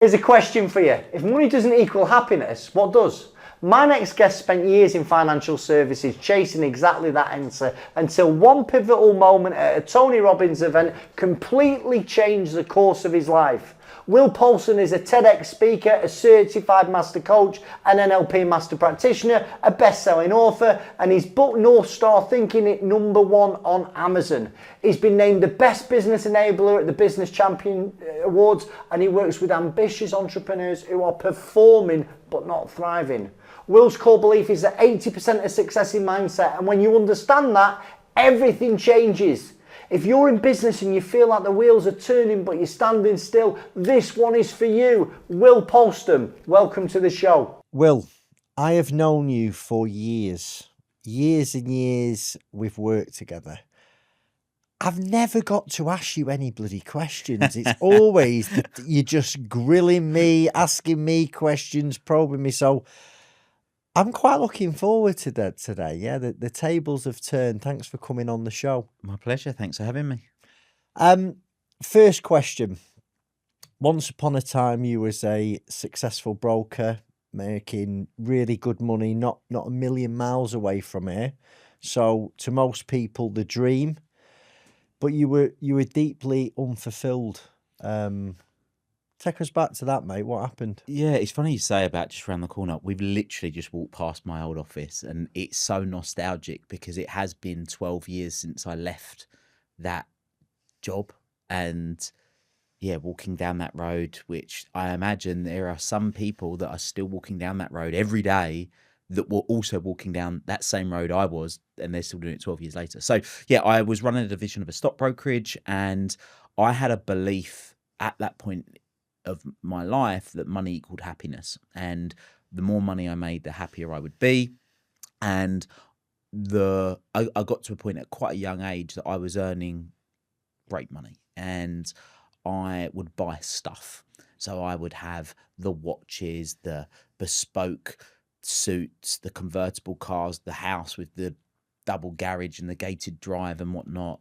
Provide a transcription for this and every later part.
Here's a question for you. If money doesn't equal happiness, what does? My next guest spent years in financial services chasing exactly that answer until one pivotal moment at a Tony Robbins event completely changed the course of his life. Will Polston is a TEDx speaker, a certified master coach, an NLP master practitioner, a best-selling author, and his book North Star Thinking it #1 on Amazon. He's been named the best business enabler at the Business Champion Awards, and he works with ambitious entrepreneurs who are performing but not thriving. Will's core belief is that 80% of success is mindset, and when you understand that, everything changes. If you're in business and you feel like the wheels are turning but you're standing still, this one is for you. Will Polston, welcome to the show. Will, I have known you for years and years. We've worked together. I've never got to ask you any bloody questions. It's always you're just grilling me, asking me questions, probing me. So I'm quite looking forward to that today. Yeah, the tables have turned. Thanks for coming on the show. My pleasure. Thanks for having me. First question. Once upon a time, you was a successful broker, making really good money, not a million miles away from here. So to most people, the dream. But you were deeply unfulfilled. Take us back to that, mate. What happened? Yeah, it's funny you say about just around the corner. We've literally just walked past my old office, and it's so nostalgic because it has been 12 years since I left that job. And yeah, walking down that road, which I imagine there are some people that are still walking down that road every day that were also walking down that same road I was, and they're still doing it 12 years later. So yeah, I was running a division of a stock brokerage, and I had a belief at that point of my life that money equaled happiness, and the more money I made, the happier I would be. And I got to a point at quite a young age that I was earning great money, and I would buy stuff. So I would have the watches, the bespoke suits, the convertible cars, the house with the double garage and the gated drive and whatnot.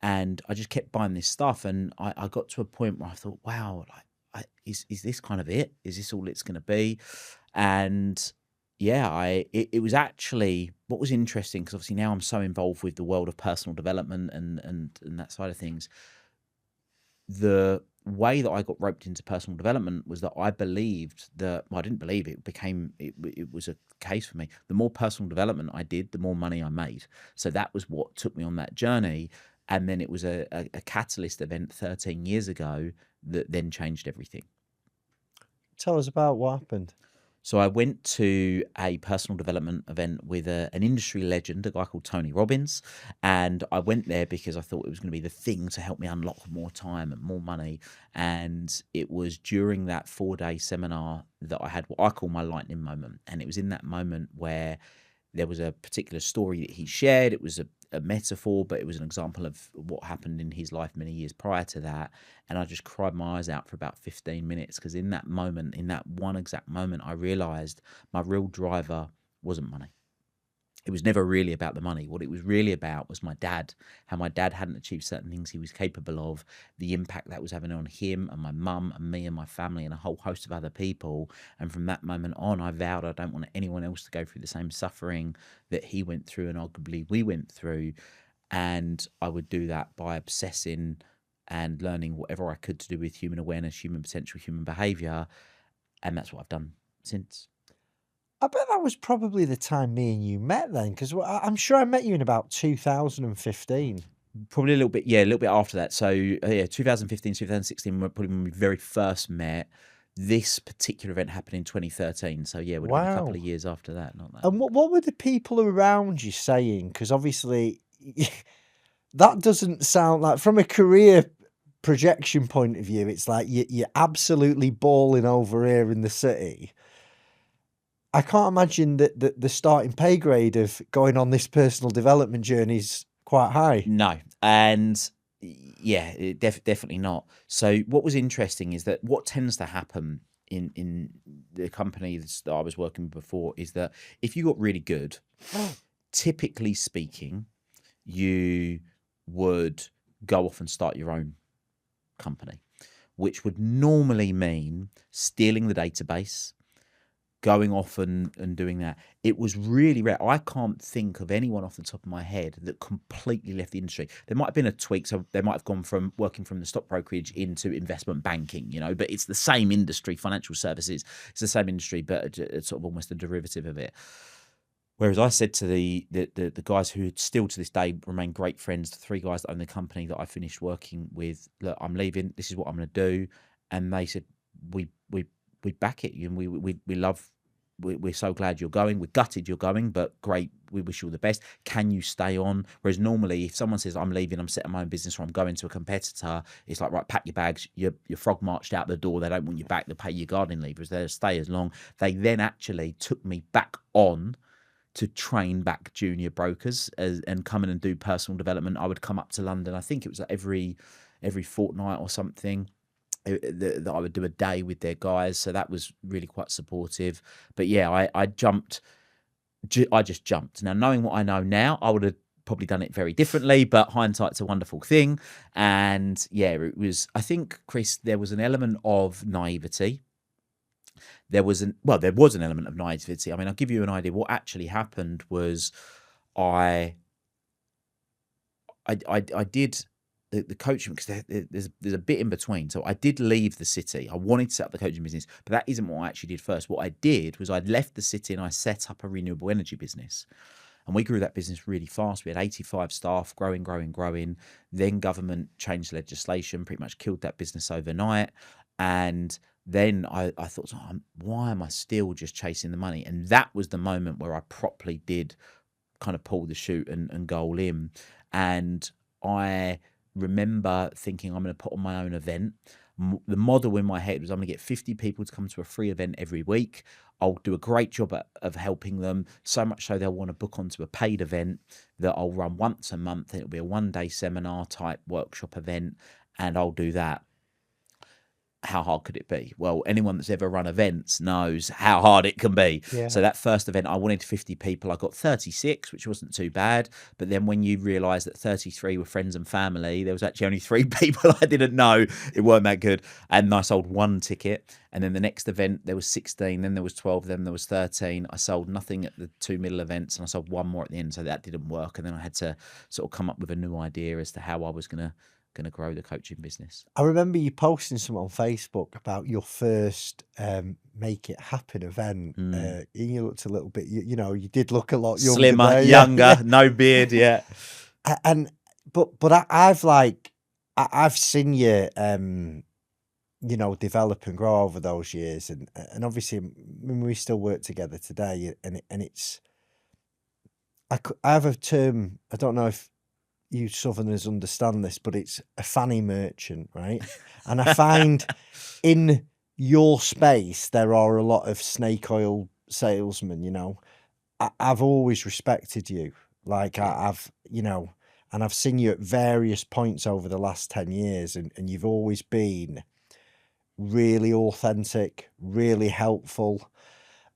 And I just kept buying this stuff, and I got to a point where I thought, wow, like, is this kind of it? Is this all it's going to be? And yeah, it was actually what was interesting, because obviously now I'm so involved with the world of personal development and that side of things. The way that I got roped into personal development was that I believed that, well, I didn't believe it, it was a case for me. The more personal development I did, the more money I made. So that was what took me on that journey. And then it was a catalyst event 13 years ago that then changed everything. Tell us about what happened. So I went to a personal development event with an industry legend, a guy called Tony Robbins. And I went there because I thought it was going to be the thing to help me unlock more time and more money. And it was during that 4-day seminar that I had what I call my lightning moment. And it was in that moment where there was a particular story that he shared. It was a metaphor, but it was an example of what happened in his life many years prior to that. And I just cried my eyes out for about 15 minutes, because in that moment, in that one exact moment, I realized my real driver wasn't money. It was never really about the money. What it was really about was my dad, how my dad hadn't achieved certain things he was capable of, the impact that was having on him and my mum and me and my family and a whole host of other people. And from that moment on, I vowed I don't want anyone else to go through the same suffering that he went through and arguably we went through. And I would do that by obsessing and learning whatever I could to do with human awareness, human potential, human behavior. And that's what I've done since. I bet that was probably the time me and you met then, because I'm sure I met you in about 2015. Probably a little bit after that. So yeah, 2015, 2016 were probably when we very first met. This particular event happened in 2013. So yeah, it would have been a couple of years after that. Not that. And what were the people around you saying? Because obviously that doesn't sound like, from a career projection point of view, it's like you're absolutely balling over here in the city. I can't imagine that the starting pay grade of going on this personal development journey is quite high. No. And yeah, definitely not. So what was interesting is that what tends to happen in the company that I was working with before is that if you got really good, typically speaking, you would go off and start your own company. which would normally mean stealing the database, going off and doing that. It was really rare. I can't think of anyone off the top of my head that completely left the industry. There might have been a tweak, so they might have gone from working from the stock brokerage into investment banking, but it's the same industry, financial services. It's the same industry, but it's sort of almost a derivative of it. Whereas I said to the guys who still to this day remain great friends, the 3 guys that own the company that I finished working with, look, I'm leaving. This is what I'm going to do. And they said, we back it, and we love. We're so glad you're going. We're gutted you're going, but great. We wish you all the best. Can you stay on? Whereas normally, if someone says I'm leaving, I'm setting my own business, or I'm going to a competitor, it's like, right, pack your bags. You're frog marched out the door. They don't want you back. They pay your gardening leave. They'll stay as long. They then actually took me back on to train back junior brokers and come in and do personal development. I would come up to London. I think it was like every fortnight or something. That I would do a day with their guys, so that was really quite supportive. But yeah, I just jumped. Now, knowing what I know now, I would have probably done it very differently, but hindsight's a wonderful thing. And yeah, it was, I think, Chris, there was an element of naivety. There was an element of naivety. I mean, I'll give you an idea. What actually happened was I did the coaching, because there's a bit in between. So I did leave the city. I wanted to set up the coaching business, but that isn't what I actually did first. What I did was I'd left the city and I set up a renewable energy business. And we grew that business really fast. We had 85 staff, growing. Then government changed legislation, pretty much killed that business overnight. And then I thought, why am I still just chasing the money? And that was the moment where I properly did kind of pull the chute and go all in. And I remember thinking, I'm going to put on my own event. The model in my head was, I'm going to get 50 people to come to a free event every week. I'll do a great job of helping them, so much so they'll want to book onto a paid event that I'll run once a month. It'll be a 1-day seminar type workshop event, and I'll do that. How hard could it be? Well, anyone that's ever run events knows how hard it can be. Yeah. So that first event, I wanted 50 people. I got 36, which wasn't too bad. But then when you realise that 33 were friends and family, there was actually only 3 people I didn't know. It weren't that good. And I sold 1 ticket. And then the next event, there was 16. Then there was 12. Then there was 13. I sold nothing at the 2 middle events, and I sold 1 more at the end. So that didn't work. And then I had to sort of come up with a new idea as to how I was going to grow the coaching business. I remember you posting something on Facebook about your first Make It Happen event. You looked a little bit, you did look a lot younger. Slimmer, there, younger, no beard, yeah. But I've seen you, develop and grow over those years, and obviously, we still work together today, and it's, I have a term, I don't know if you Southerners understand this, but it's a fanny merchant, right? And I find in your space there are a lot of snake oil salesmen. I've always respected you, like I've and I've seen you at various points over the last 10 years, and you've always been really authentic, really helpful.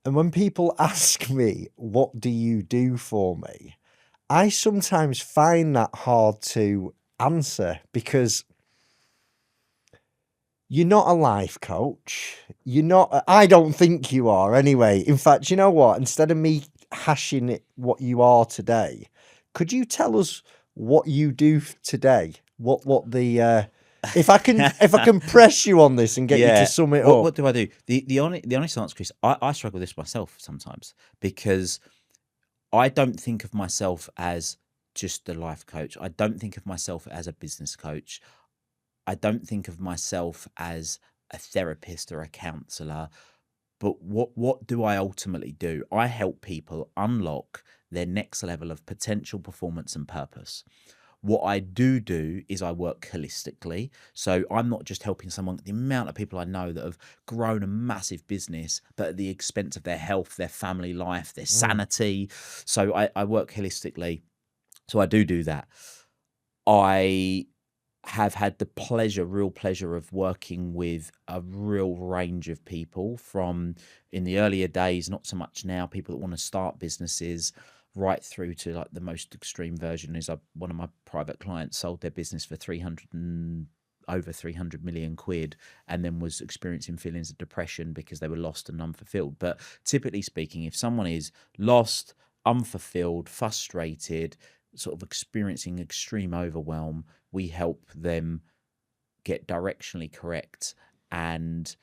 And when people ask me, what do you do for me? I sometimes find that hard to answer, because you're not a life coach. I don't think you are anyway. In fact, you know what? Instead of me hashing it, what you are today, could you tell us what you do today? What the if I can press you on this and get you to sum it up. What do I do? The honest answer, Chris, I struggle with this myself sometimes, because I don't think of myself as just a life coach. I don't think of myself as a business coach. I don't think of myself as a therapist or a counselor. But what do I ultimately do? I help people unlock their next level of potential, performance, and purpose. What I do is I work holistically. So I'm not just helping someone. The amount of people I know that have grown a massive business, but at the expense of their health, their family life, their sanity. So I work holistically. So I do that. I have had the real pleasure of working with a real range of people, from, in the earlier days, not so much now, people that want to start businesses, right through to like the most extreme version is one of my private clients sold their business for over 300 million quid and then was experiencing feelings of depression because they were lost and unfulfilled. But typically speaking, if someone is lost, unfulfilled, frustrated, sort of experiencing extreme overwhelm, we help them get directionally correct and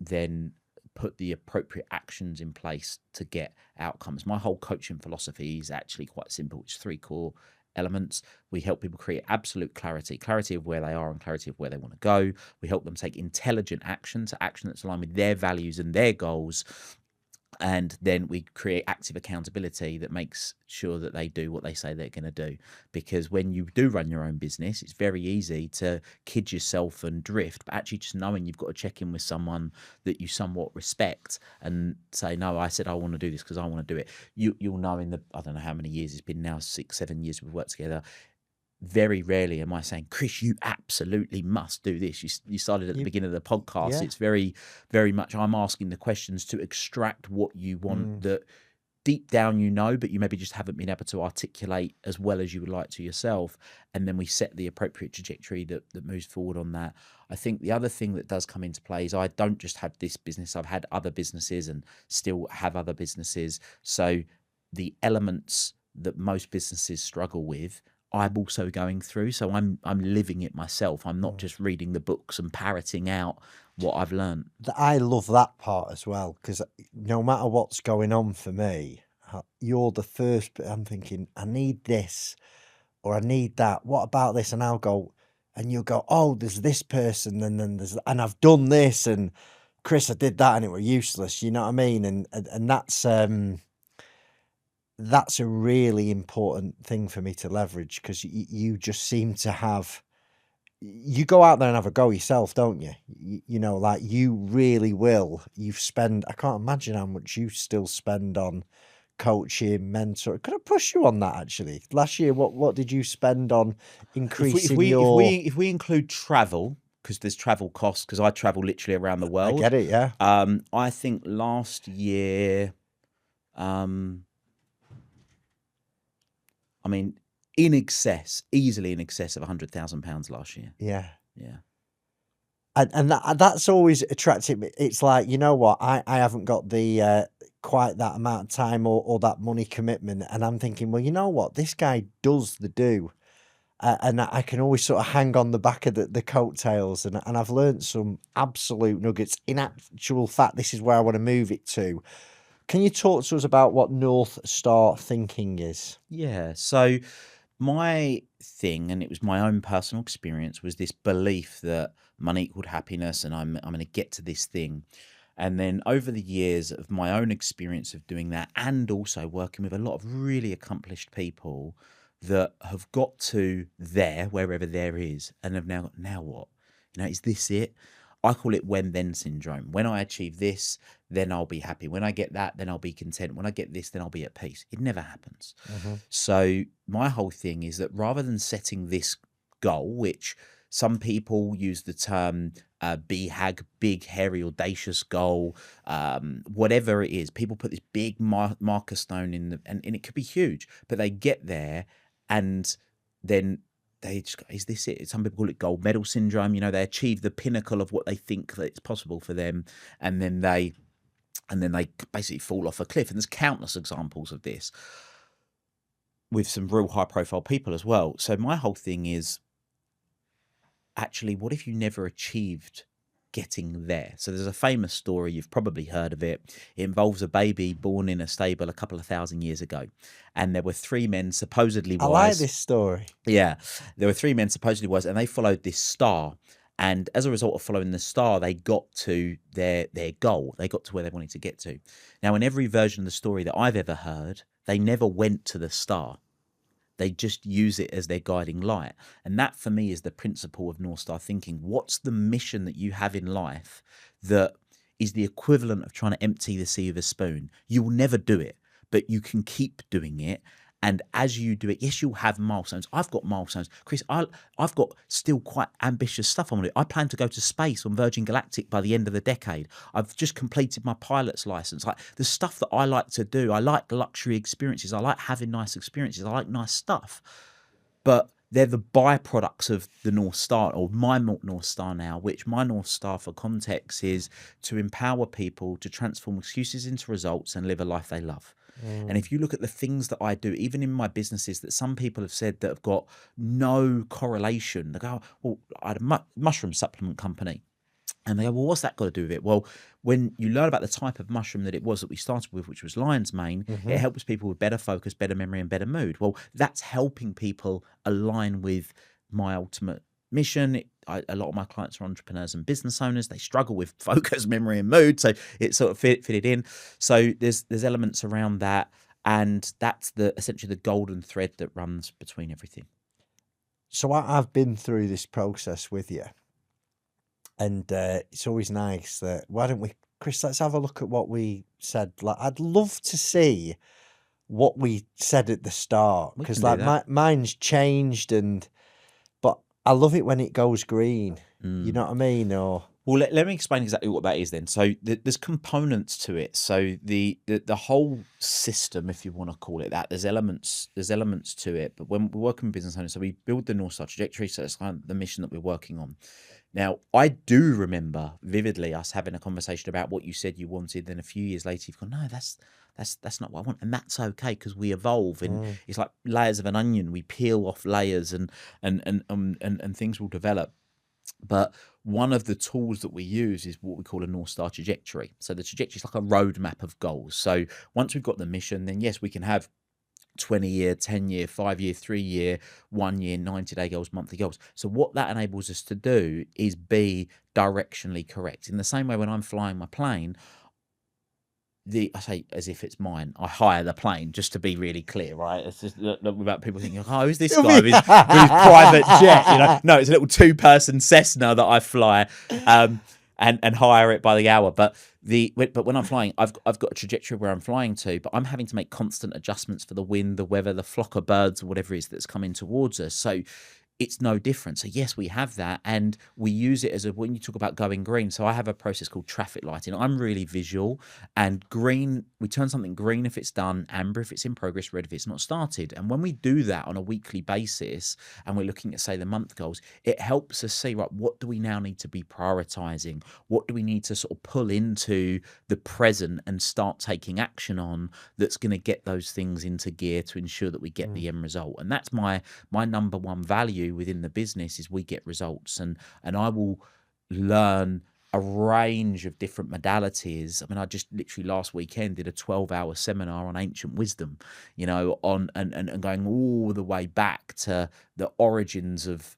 then put the appropriate actions in place to get outcomes. My whole coaching philosophy is actually quite simple. It's 3 core elements. We help people create absolute clarity of where they are and clarity of where they want to go. We help them take intelligent action, so action that's aligned with their values and their goals. And then we create active accountability that makes sure that they do what they say they're going to do. Because when you do run your own business, it's very easy to kid yourself and drift. But actually just knowing you've got to check in with someone that you somewhat respect and say, no, I said I want to do this because I want to do it. You'll know in the, I don't know how many years it's been now, 6-7 years we've worked together. Very rarely am I saying, Chris, you absolutely must do this. You started at the beginning of the podcast. Yeah. It's very, very much I'm asking the questions to extract what you want that deep down you know, but you maybe just haven't been able to articulate as well as you would like to yourself. And then we set the appropriate trajectory that moves forward on that. I think the other thing that does come into play is I don't just have this business. I've had other businesses and still have other businesses. So the elements that most businesses struggle with, I'm also going through, so I'm living it myself. I'm not just reading the books and parroting out what I've learned. I love that part as well, because no matter what's going on for me, you're the first. I'm thinking, I need this or I need that. What about this? And I'll go, and you'll go, oh, there's this person, and then there's, and I've done this, and Chris, I did that, and it were useless. You know what I mean? And that's a really important thing for me to leverage, because you just seem to have, you go out there and have a go yourself, don't you? You know, like you really will. You've spent, I can't imagine how much you still spend on coaching, mentor. Could I push you on that actually? Last year, what did you spend on increasing your... If we include travel, because there's travel costs, because I travel literally around the world. I get it, yeah. I think last year, I mean, easily in excess of £100,000 last year. Yeah. Yeah. And that's always attracted me. It's like, you know what, I haven't got the quite that amount of time or that money commitment. And I'm thinking, well, you know what, this guy does the do. And I can always sort of hang on the back of the coattails. And I've learned some absolute nuggets. In actual fact, this is where I want to move it to. Can you talk to us about what North Star thinking is? Yeah. So my thing, and it was my own personal experience, was this belief that money equaled happiness and I'm going to get to this thing. And then over the years of my own experience of doing that, and also working with a lot of really accomplished people that have got to there, wherever there is, and have now got, now what? You know, is this it? I call it when then syndrome. When I achieve this, then I'll be happy. When I get that, then I'll be content. When I get this, then I'll be at peace. It never happens. So my whole thing is that rather than setting this goal, which some people use the term BHAG, big, hairy, audacious goal, whatever it is, people put this big marker stone in, and it could be huge, but they get there and then they just go, is this it? Some people call it gold medal syndrome. You know, they achieve the pinnacle of what they think that it's possible for them, and then they basically fall off a cliff. And there's countless examples of this with some real high profile people as well. So my whole thing is, actually, what if you never achieved getting there? So there's a famous story, you've probably heard of it. It involves a baby born in a stable a couple of thousand years ago. And there were 3 men supposedly wise. I like this story. Yeah. There were 3 men supposedly wise, and they followed this star. And as a result of following the star, they got to their goal. They got to where they wanted to get to. Now, in every version of the story that I've ever heard, they never went to the star. They just use it as their guiding light. And that for me is the principle of North Star thinking. What's the mission that you have in life that is the equivalent of trying to empty the sea with a spoon? You will never do it, but you can keep doing it. And as you do it, yes, you'll have milestones. I've got milestones. Chris, I've got still quite ambitious stuff I want to do. I plan to go to space on Virgin Galactic by the end of the decade. I've just completed my pilot's license. Like the stuff that I like to do, I like luxury experiences. I like having nice experiences. I like nice stuff. But they're the byproducts of the North Star, or my North Star now, which my North Star for context is to empower people to transform excuses into results and live a life they love. And if you look at the things that I do, even in my businesses that some people have said that have got no correlation, they go, well, I had a mushroom supplement company. And they go, well, what's that got to do with it? Well, when you learn about the type of mushroom that it was that we started with, which was lion's mane, it helps people with better focus, better memory, and better mood. Well, that's helping people align with my ultimate mission. A lot of my clients are entrepreneurs and business owners. They struggle with focus, memory, and mood. So it sort of fitted in. So there's elements around that. And that's essentially the golden thread that runs between everything. So I've been through this process with you. And it's always nice that, why don't we, Chris, let's have a look at what we said. Like, I'd love to see what we said at the start, because like mine's changed, but I love it when it goes green. You know what I mean? Or well, let me explain exactly what that is then. So there's components to it. So the whole system, if you want to call it that, there's elements to it. But when we're working with business owners, so we build the North Star trajectory. So it's kind of the mission that we're working on. Now, I do remember vividly us having a conversation about what you said you wanted. Then a few years later, you've gone, no, that's not what I want, and that's okay, because we evolve, and it's like layers of an onion. We peel off layers, and things will develop. But one of the tools that we use is what we call a North Star trajectory. So the trajectory is like a roadmap of goals. So once we've got the mission, then yes, we can have 20-year, 10-year, 5-year, 3-year, 1 year, 90-day goals, monthly goals. So what that enables us to do is be directionally correct. In the same way, when I'm flying my plane, I say as if it's mine. I hire the plane, just to be really clear, right? It's just about people thinking, oh, who's this guy with his private jet? You know, no, it's a little 2-person Cessna that I fly, and hire it by the hour. But when I'm flying, I've got a trajectory where I'm flying to, but I'm having to make constant adjustments for the wind, the weather, the flock of birds, or whatever it is that's coming towards us. So it's no different. So yes, we have that, and we use it as when you talk about going green. So I have a process called traffic lighting. I'm really visual, and green, we turn something green if it's done, amber if it's in progress, red if it's not started. And when we do that on a weekly basis, and we're looking at, say, the month goals, it helps us see, right, what do we now need to be prioritizing? What do we need to sort of pull into the present and start taking action on, that's going to get those things into gear to ensure that we get the end result? And that's my number one value within the business, is we get results, and I will learn a range of different modalities. I mean, I just literally last weekend did a 12-hour seminar on ancient wisdom, you know, on and going all the way back to the origins of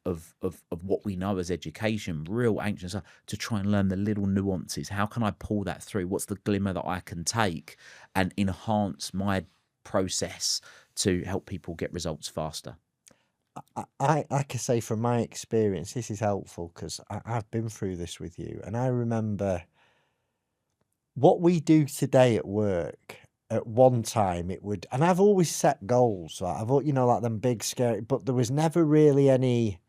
what we know as education, real ancient stuff, to try and learn the little nuances. How can I pull that through? What's the glimmer that I can take and enhance my process to help people get results faster? I can say from my experience, this is helpful, because I've been through this with you, and I remember what we do today at work. At one time, it would, and I've always set goals. Like like them big, scary, but there was never really any.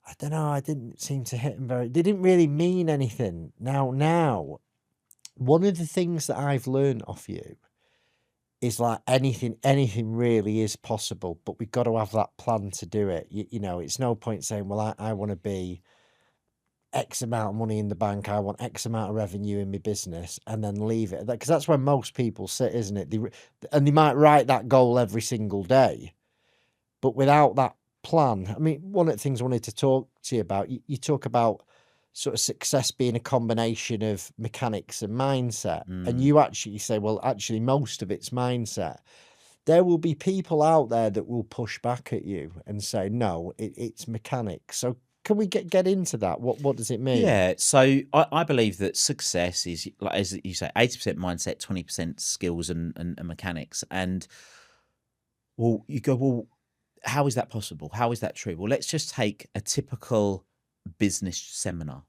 I don't know. I didn't seem to hit them very. They didn't really mean anything. Now, one of the things that I've learned off you is like anything really is possible, but we've got to have that plan to do it. You know, it's no point saying, well, I want to be X amount of money in the bank, I want X amount of revenue in my business, and then leave it. Because that's where most people sit, isn't it? They might write that goal every single day, but without that plan. I mean, one of the things I wanted to talk to you about, you talk about sort of success being a combination of mechanics and mindset. And you actually say, well, actually, most of it's mindset. There will be people out there that will push back at you and say, no, it's mechanics. So can we get into that? What does it mean? Yeah, so I believe that success is, like, as you say, 80% mindset, 20% skills and mechanics. And, well, you go, well, how is that possible? How is that true? Well, let's just take a typical business seminar.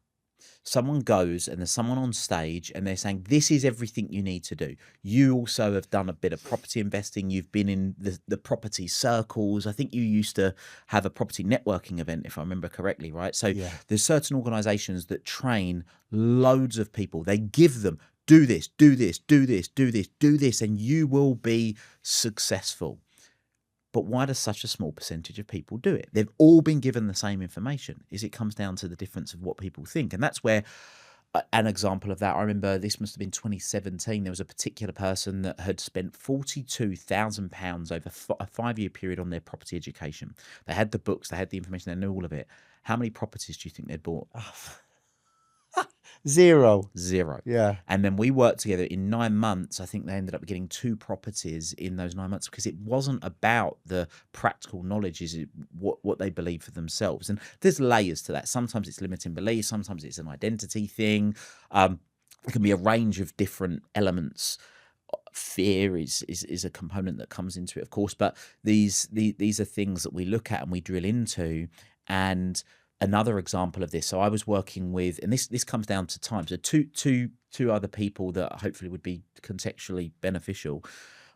Someone goes and there's someone on stage and they're saying, this is everything you need to do. You also have done a bit of property investing. You've been in the property circles. I think you used to have a property networking event, if I remember correctly, right? So there's certain organizations that train loads of people. They give them, do this, do this, do this, do this, do this, and you will be successful. But why does such a small percentage of people do it? They've all been given the same information. It comes down to the difference of what people think. And that's where an example of that, I remember this must have been 2017. There was a particular person that had spent £42,000 over a 5-year period on their property education. They had the books, they had the information, they knew all of it. How many properties do you think they'd bought? Zero. Yeah. And then we worked together in 9 months. I think they ended up getting 2 properties in those 9 months, because it wasn't about the practical knowledge, is it what they believe for themselves. And there's layers to that. Sometimes it's limiting beliefs, sometimes it's an identity thing. It can be a range of different elements. Fear is a component that comes into it, of course, but these are things that we look at and we drill into. And another example of this, so I was working with, and this comes down to time, so two other people that hopefully would be contextually beneficial,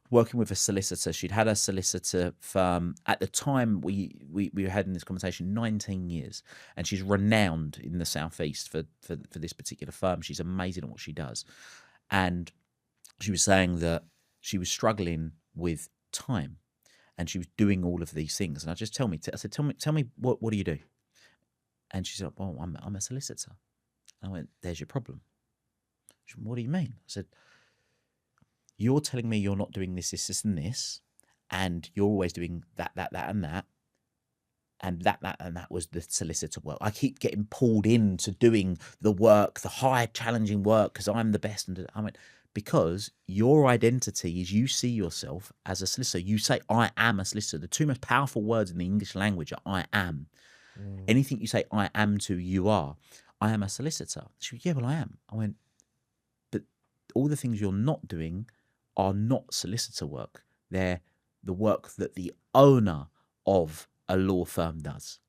working with a solicitor. She'd had a solicitor firm at the time we were having this conversation 19 years, and she's renowned in the southeast for this particular firm. She's amazing at what she does. And she was saying that she was struggling with time, and she was doing all of these things. And I said, tell me what do you do? And she said, well, I'm a solicitor. And I went, there's your problem. She went, what do you mean? I said, you're telling me you're not doing this, and this, and you're always doing that, and that. And that was the solicitor work. I keep getting pulled into doing the work, the high challenging work, because I'm the best. And I went, because your identity is you see yourself as a solicitor. You say, I am a solicitor. The 2 most powerful words in the English language are I am. Anything you say I am to, you are. I am a solicitor. She went, yeah, well, I am. I went, but all the things you're not doing are not solicitor work. They're the work that the owner of a law firm does.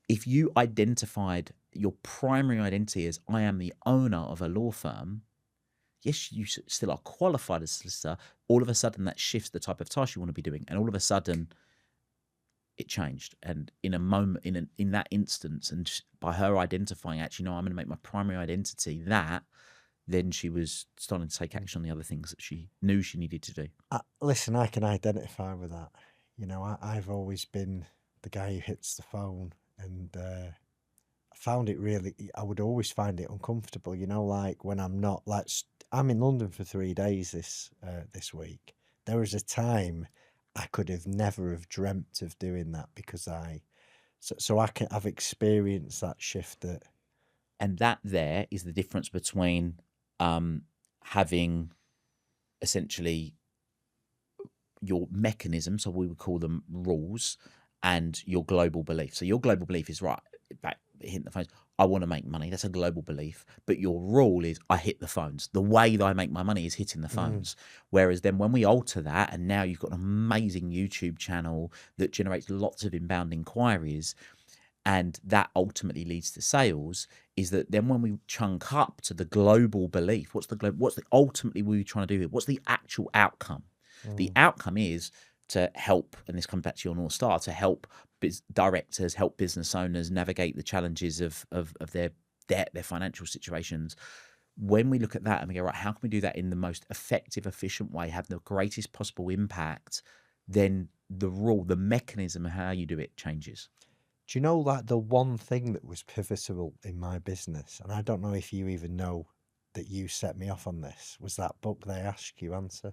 If you identified your primary identity as I am the owner of a law firm, yes, you still are qualified as a solicitor. All of a sudden that shifts the type of task you want to be doing. And all of a sudden it changed. And in a moment, in that instance, and by her identifying, actually, no, I'm going to make my primary identity that, then she was starting to take action on the other things that she knew she needed to do. Listen, I can identify with that. You know, I've always been the guy who hits the phone, and I found it really, I would always find it uncomfortable, you know, like when I'm not, like, I'm in London for 3 days this week. There was a time I could have never have dreamt of doing that, because I've experienced that shift. And that there is the difference between having essentially your mechanism, so we would call them rules, and your global belief. So your global belief is, right, back hitting the phones, I want to make money. That's a global belief. But your rule is, I hit the phones. The way that I make my money is hitting the phones. Whereas then when we alter that, and now you've got an amazing YouTube channel that generates lots of inbound inquiries, and that ultimately leads to sales, is that then when we chunk up to the global belief, what's the ultimately we were trying to do here? What's the actual outcome? The outcome is to help, and this comes back to your North Star, to help directors, help business owners navigate the challenges of their debt, their financial situations. When we look at that and we go, right, how can we do that in the most effective, efficient way, have the greatest possible impact, then the rule, the mechanism of how you do it changes. Do you know that the one thing that was pivotal in my business, and I don't know if you even know that you set me off on this, was that book, They Ask You Answer.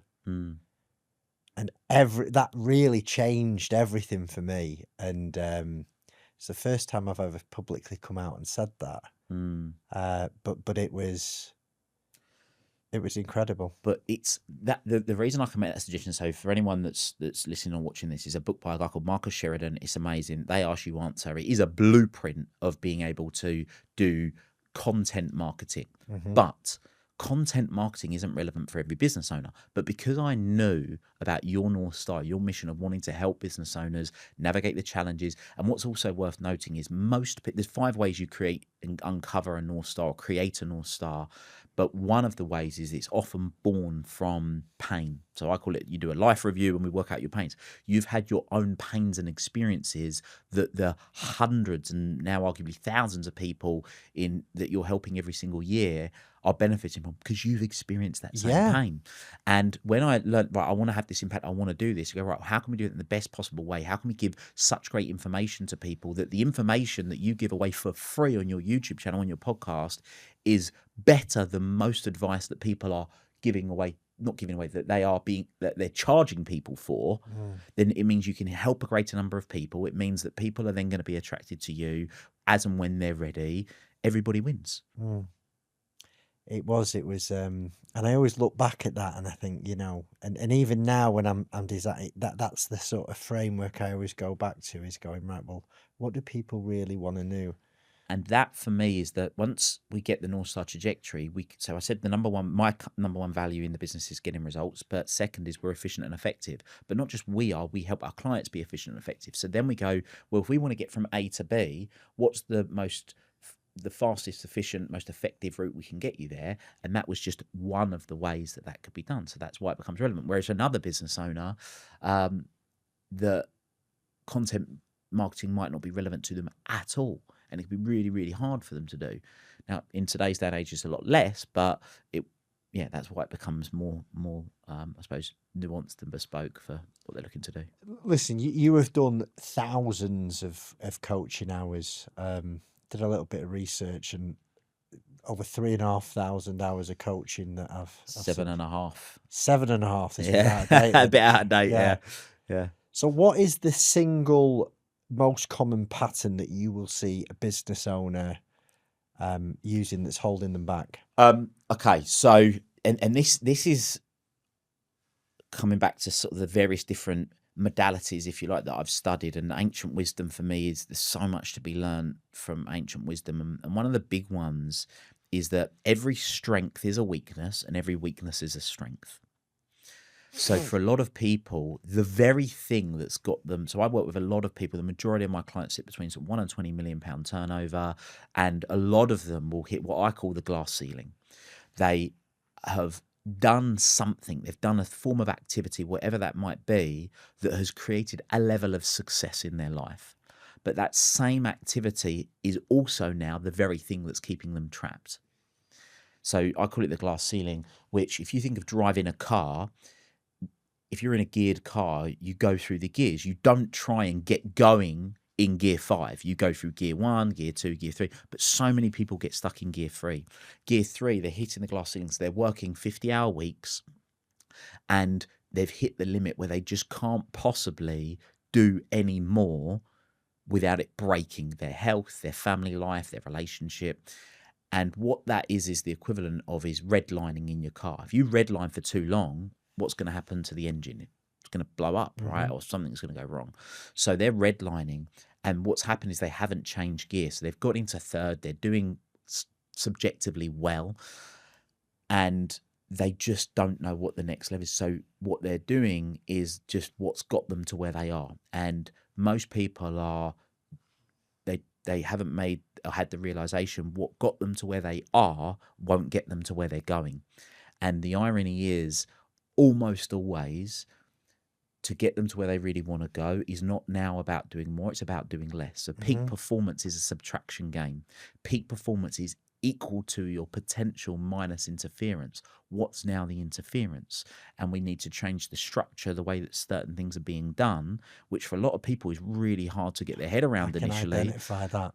And that really changed everything for me. And it's the first time I've ever publicly come out and said that. But it was incredible. But it's that the reason I can make that suggestion. So for anyone that's listening or watching this, is a book by a guy called Marcus Sheridan. It's amazing. They Ask You Answer. It is a blueprint of being able to do content marketing. But content marketing isn't relevant for every business owner. But because I knew about your North Star, your mission of wanting to help business owners navigate the challenges, and what's also worth noting is there's 5 ways you create uncover a North Star or create a North Star. But one of the ways is it's often born from pain. So I call it, you do a life review and we work out your pains. You've had your own pains and experiences that the hundreds and now arguably thousands of people that you're helping every single year are benefiting from, because you've experienced that same pain. And when I learned, right, I want to have this impact, I want to do this, you go, right, how can we do it in the best possible way? How can we give such great information to people that the information that you give away for free on your YouTube channel, on your podcast, is better than most advice that people are giving away, not giving away, that they're charging people for, then it means you can help a greater number of people. It means that people are then going to be attracted to you as and when they're ready. Everybody wins. It was, and I always look back at that and I think, and even now when I'm designing that's the sort of framework I always go back to, is going, right, well, what do people really want to know? And that for me is that once we get the North Star trajectory, so I said my number one value in the business is getting results, but second is we're efficient and effective. But not just we help our clients be efficient and effective. So then we go, well, if we want to get from A to B, what's the fastest, efficient, most effective route we can get you there? And that was just one of the ways that could be done. So that's why it becomes relevant. Whereas another business owner, the content marketing might not be relevant to them at all. And it can be really, really hard for them to do. Now, in today's day and age, it's a lot less, but that's why it becomes more, I suppose, nuanced and bespoke for what they're looking to do. Listen, you have done thousands of coaching hours. Did a little bit of research, and over 3,500 hours of coaching that I've 7.5. 7.5. This was out of date. A bit out of date. Yeah. So, what is the single most common pattern that you will see a business owner using that's holding them back? Okay, so and this is coming back to sort of the various different modalities, if you like, that I've studied. And ancient wisdom for me is, there's so much to be learned from ancient wisdom, and one of the big ones is that every strength is a weakness and every weakness is a strength. So for a lot of people, the very thing that's got them, so I work with a lot of people, the majority of my clients sit between sort of £1 and £20 million turnover, and a lot of them will hit what I call the glass ceiling. They have done something, they've done a form of activity, whatever that might be, that has created a level of success in their life. But that same activity is also now the very thing that's keeping them trapped. So I call it the glass ceiling, which, if you think of driving a car, if you're in a geared car, you go through the gears. You don't try and get going in gear 5. You go through gear 1, gear 2, gear 3. But so many people get stuck in gear 3. Gear 3, they're hitting the glass ceilings. They're working 50-hour weeks, and they've hit the limit where they just can't possibly do any more without it breaking their health, their family life, their relationship. And what that is the equivalent of is redlining in your car. If you redline for too long, what's going to happen to the engine? It's going to blow up, right? Or something's going to go wrong. So they're redlining, and what's happened is they haven't changed gear. So they've got into third, they're doing subjectively well, and they just don't know what the next level is. So what they're doing is just what's got them to where they are. And most people are, they haven't made or had the realization what got them to where they are won't get them to where they're going. And the irony is, almost always, to get them to where they really want to go is not now about doing more, it's about doing less. So peak performance is a subtraction game. Peak performance is equal to your potential minus interference. What's now the interference? And we need to change the structure, the way that certain things are being done, which for a lot of people is really hard to get their head around initially. Identify that.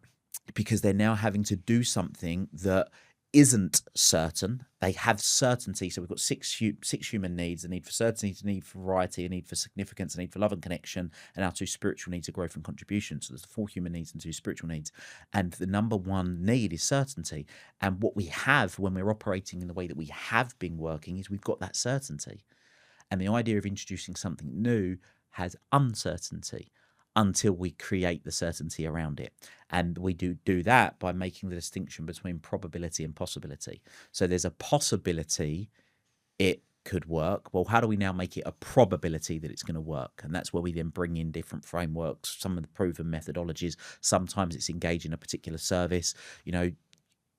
Because they're now having to do something that isn't certain. They have certainty. So we've got six human needs: a need for certainty, a need for variety, a need for significance, a need for love and connection, and our 2 spiritual needs of growth and contribution. So there's 4 human needs and 2 spiritual needs. And the number one need is certainty. And what we have when we're operating in the way that we have been working is we've got that certainty. And the idea of introducing something new has uncertainty until we create the certainty around it. And we do that by making the distinction between probability and possibility. So there's a possibility it could work. Well, how do we now make it a probability that it's going to work? And that's where we then bring in different frameworks, some of the proven methodologies. Sometimes it's engaging a particular service. You know,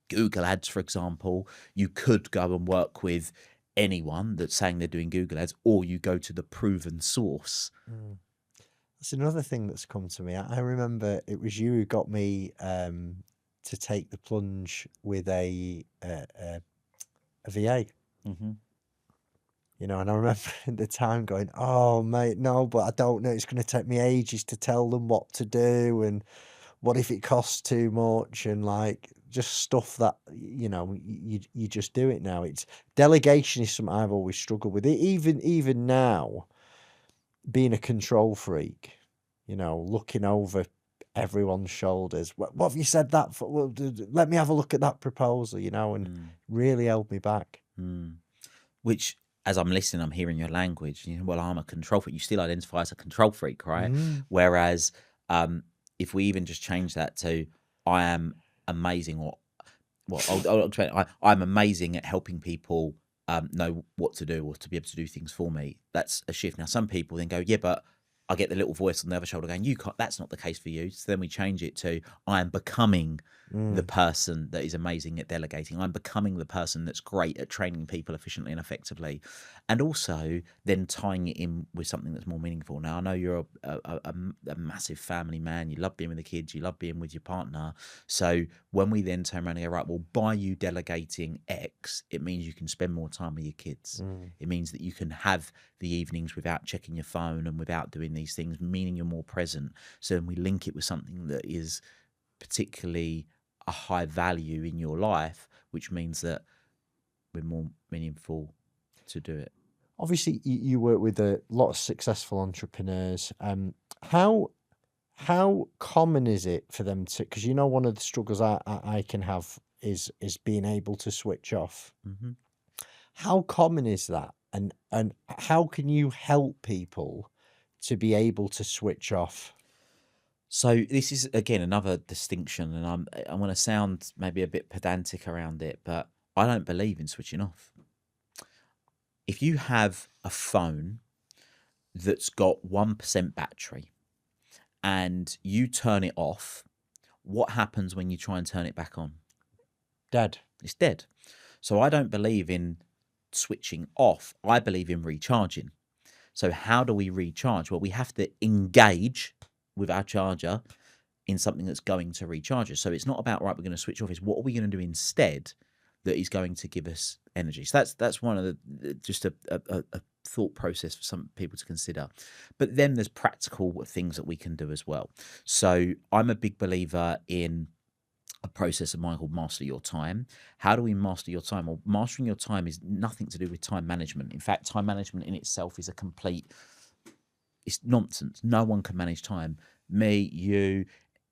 Google Ads, for example, you could go and work with anyone that's saying they're doing Google Ads, or you go to the proven source. That's another thing that's come to me. I remember it was you who got me to take the plunge with a VA. Mm-hmm. You know, and I remember at the time going, "Oh, mate, no, but I don't know. It's going to take me ages to tell them what to do, and what if it costs too much, and like just stuff that you know you just do it now." It's delegation is something I've always struggled with. Even now, being a control freak, you know, looking over everyone's shoulders. What have you said that for? Well, let me have a look at that proposal, you know, and really held me back. Which, as I'm listening, I'm hearing your language. You know, well, I'm a control freak. You still identify as a control freak, right? Whereas if we even just change that to I am amazing, or well, I'll explain. I'm amazing at helping people know what to do or to be able to do things for me. That's a shift. Now, some people then go, yeah, but I get the little voice on the other shoulder going, you can't, that's not the case for you. So then we change it to I am becoming the person that is amazing at delegating. I'm becoming the person that's great at training people efficiently and effectively. And also then tying it in with something that's more meaningful. Now, I know you're a massive family man. You love being with the kids. You love being with your partner. So when we then turn around and go, right, well, by you delegating X, it means you can spend more time with your kids. It means that you can have the evenings without checking your phone and without doing these things, meaning you're more present. So then we link it with something that is particularly a high value in your life, which means that we're more meaningful to do it. Obviously, you work with a lot of successful entrepreneurs. How common is it for them to? Because you know, one of the struggles I can have is being able to switch off. How common is that, and how can you help people to be able to switch off? So this is again another distinction, and I'm going to sound maybe a bit pedantic around it, but I don't believe in switching off. If you have a phone that's got 1% battery and you turn it off, what happens when you try and turn it back on? Dead. It's dead. So I don't believe in switching off. I believe in recharging. So how do we recharge? Well, we have to engage with our charger in something that's going to recharge us. So it's not about, right, we're going to switch off. It's what are we going to do instead that is going to give us energy. So that's one of the just a thought process for some people to consider. But then there's practical things that we can do as well. So I'm a big believer in a process of mine called Master Your Time. How do we master your time? Well, mastering your time is nothing to do with time management. In fact, time management in itself is it's nonsense. No one can manage time. Me, you,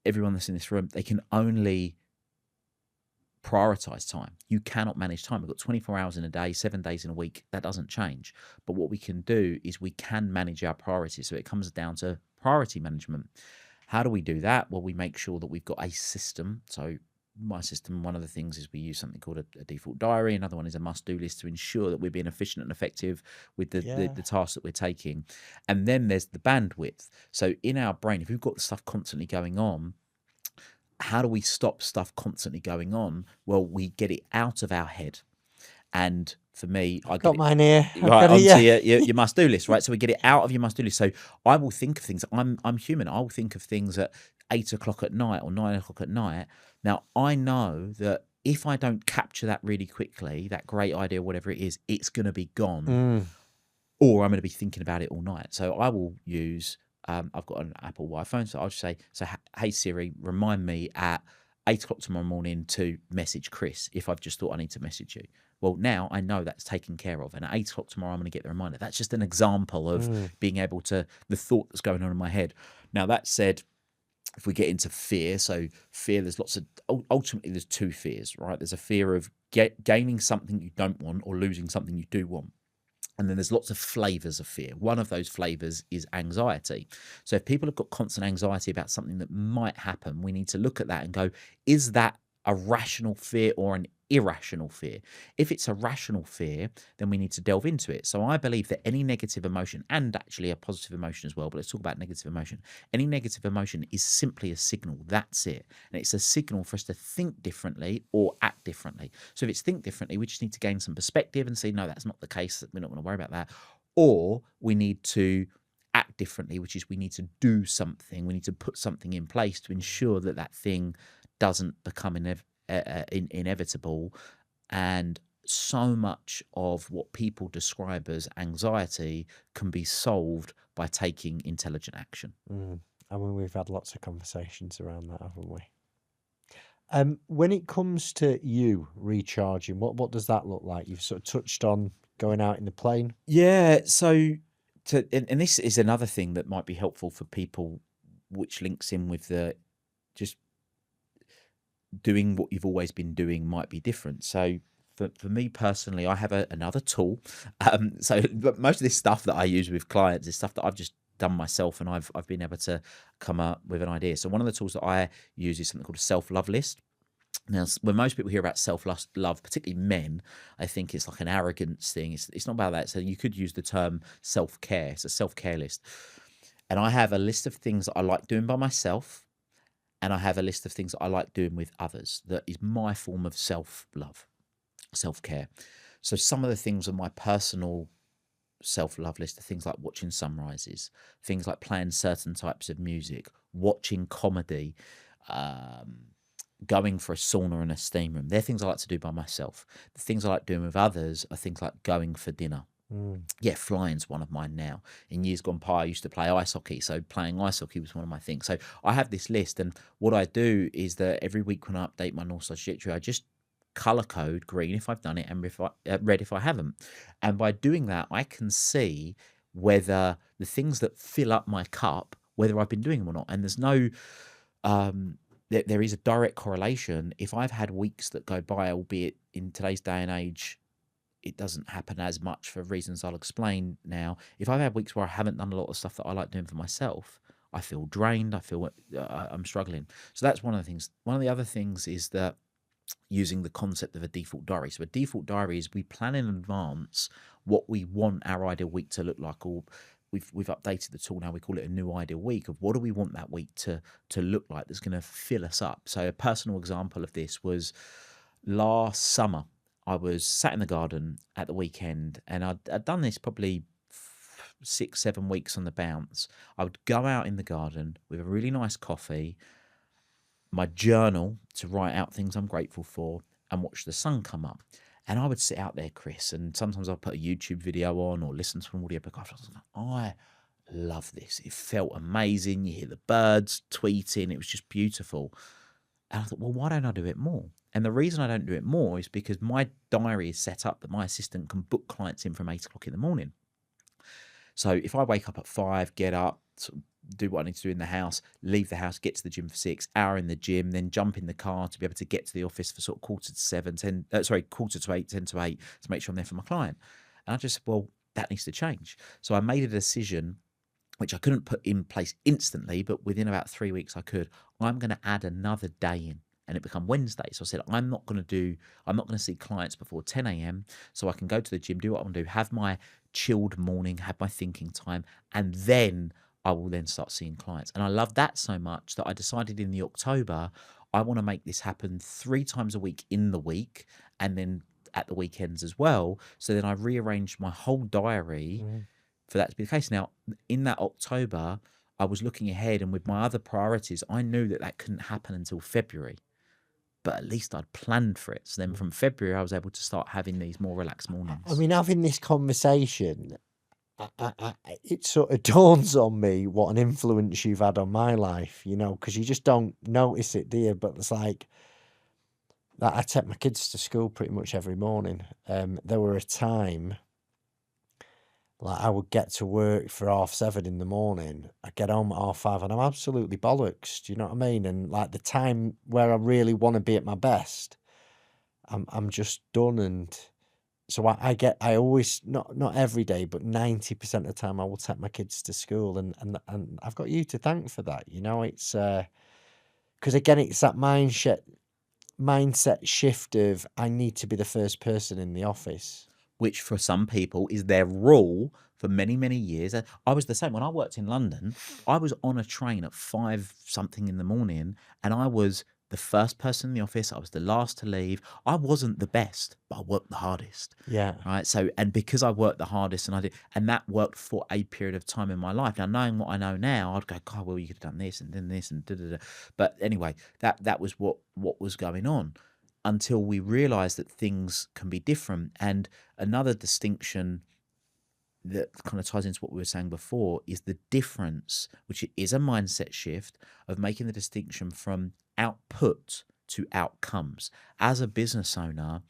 everyone that's in this room, they can only prioritize time. You cannot manage time. We've got 24 hours in a day, 7 days in a week. That doesn't change. But what we can do is we can manage our priorities. So it comes down to priority management. How do we do that? Well, we make sure that we've got a system. So my system, one of the things is we use something called a default diary. Another one is a must-do list to ensure that we're being efficient and effective with the tasks that we're taking. And then there's the bandwidth. So in our brain, if we've got stuff constantly going on, how do we stop stuff constantly going on? Well, we get it out of our head. And for me, I got mine here. Right onto your must-do list, right? So we get it out of your must-do list. So I will think of things. I'm human. I will think of things at 8 o'clock at night or 9 o'clock at night. Now I know that if I don't capture that really quickly, that great idea, whatever it is, it's going to be gone, or I'm going to be thinking about it all night. So I will use. I've got an Apple iPhone, so I'll just say, hey Siri, remind me at 8 o'clock tomorrow morning to message Chris if I've just thought I need to message you. Well, now I know that's taken care of. And at 8 o'clock tomorrow, I'm going to get the reminder. That's just an example of being able to, the thought that's going on in my head. Now, that said, if we get into fear, so fear, there's lots of, ultimately there's two fears, right? There's a fear of gaining something you don't want or losing something you do want. And then there's lots of flavors of fear. One of those flavors is anxiety. So if people have got constant anxiety about something that might happen, we need to look at that and go, is that a rational fear or an irrational fear. If it's a rational fear, then we need to delve into it. So I believe that any negative emotion, and actually a positive emotion as well, but let's talk about negative emotion. Any negative emotion is simply a signal. That's it. And it's a signal for us to think differently or act differently. So if it's think differently, we just need to gain some perspective and say, no, that's not the case. We're not going to worry about that. Or we need to act differently, which is we need to do something. We need to put something in place to ensure that that thing doesn't become inevitable. And so much of what people describe as anxiety can be solved by taking intelligent action. I mean, we've had lots of conversations around that, haven't we? When it comes to you recharging, what does that look like? You've sort of touched on going out in the plane. Yeah, so and this is another thing that might be helpful for people, which links in with the just doing what you've always been doing might be different. So for me personally, I have another tool. But most of this stuff that I use with clients is stuff that I've just done myself, and I've been able to come up with an idea. So one of the tools that I use is something called a self-love list. Now, when most people hear about self-love, particularly men, I think it's like an arrogance thing. It's not about that. So you could use the term self-care. It's a self-care list. And I have a list of things that I like doing by myself, and I have a list of things that I like doing with others. That is my form of self-love, self-care. So some of the things on my personal self-love list are things like watching sunrises, things like playing certain types of music, watching comedy, going for a sauna and a steam room. They're things I like to do by myself. The things I like doing with others are things like going for dinner. Yeah, flying's one of mine now. In years gone by, I used to play ice hockey, so playing ice hockey was one of my things. So I have this list, and what I do is that every week when I update my North Star trajectory, I just color code green if I've done it and red if I haven't. And by doing that, I can see whether the things that fill up my cup, whether I've been doing them or not. And there's no there is a direct correlation. If I've had weeks that go by, albeit in today's day and age, it doesn't happen as much for reasons I'll explain now. If I've had weeks where I haven't done a lot of stuff that I like doing for myself, I feel drained. I feel I'm struggling. So that's one of the things. One of the other things is that using the concept of a default diary. So a default diary is we plan in advance what we want our ideal week to look like. Or we've updated the tool now. We call it a new ideal week of what do we want that week to look like that's going to fill us up. So a personal example of this was last summer. I was sat in the garden at the weekend, and I'd done this probably 6-7 weeks on the bounce. I would go out in the garden with a really nice coffee, my journal to write out things I'm grateful for, and watch the sun come up. And I would sit out there, Chris, and sometimes I'll put a YouTube video on or listen to an audiobook. I love this. It felt amazing. You hear the birds tweeting. It was just beautiful. And I thought, well, why don't I do it more? And the reason I don't do it more is because my diary is set up that my assistant can book clients in from 8 o'clock in the morning. So if I wake up at 5, get up, sort of do what I need to do in the house, leave the house, get to the gym for 6, hour in the gym, then jump in the car to be able to get to the office for sort of 8, 10 to 8 to make sure I'm there for my client. And I just said, well, that needs to change. So I made a decision, which I couldn't put in place instantly, but within about 3 weeks I could. I'm going to add another day in, and it become Wednesday. So I said, I'm not going to see clients before 10 a.m. so I can go to the gym, do what I want to do, have my chilled morning, have my thinking time, and then I will then start seeing clients. And I love that so much that I decided in the October, I want to make this happen 3 times a week in the week, and then at the weekends as well. So then I rearranged my whole diary for that to be the case. Now, in that October, I was looking ahead, and with my other priorities, I knew that couldn't happen until February. But at least I'd planned for it. So then from February, I was able to start having these more relaxed mornings. I mean, having this conversation, it sort of dawns on me what an influence you've had on my life, because you just don't notice it, do you? But it's like, I take my kids to school pretty much every morning. There were a time, like I would get to work for 7:30 in the morning. I get home at 5:30 and I'm absolutely bollocks. Do you know what I mean? And like the time where I really want to be at my best, I'm just done. And so I always, not every day, but 90% of the time I will take my kids to school, and I've got you to thank for that. It's because again, it's that mindset mindset shift of I need to be the first person in the office. Which for some people is their rule for many, many years. I was the same. When I worked in London, I was on a train at 5 something in the morning, and I was the first person in the office. I was the last to leave. I wasn't the best, but I worked the hardest. Yeah. Right. So, and because I worked the hardest and that worked for a period of time in my life. Now, knowing what I know now, I'd go, God, well, you could have done this and then this and da da da. But anyway, that was what was going on, until we realized that things can be different. And another distinction that kind of ties into what we were saying before is the difference, which is a mindset shift of making the distinction from output to outcomes. As a business owner,